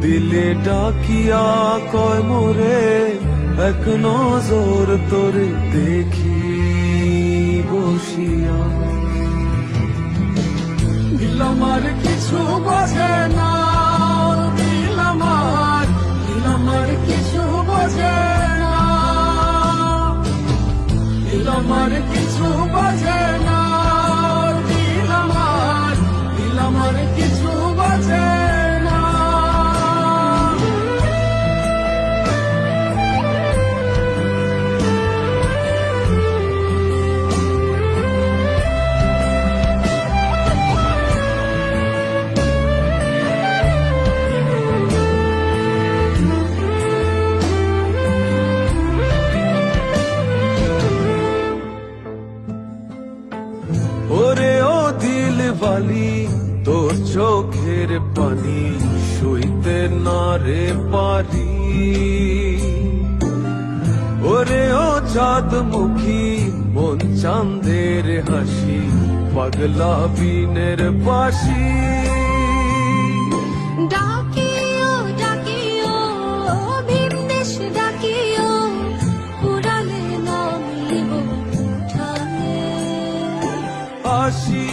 দিলে ডাকিয়া কয় মোরে এক নজর তোরে দেখি বসিয়া। দিল আমার কিছু বোঝে না, দিল আমার কিছু বোঝে না, দিল আমার কিছু বোঝে না, দিল আমার কিছু বোঝে না। ওরে ও দিল বালি, তোর চোখের পানি সইতে না রে পারি। ওরে ও চাঁদ মুখী, মন চাঁদের হাসি, পাগলা বিনের বাসি। ডাকিও ডাকিও ভীমদেশ ডাকিও, পুরালে নামিব উঠানে আসি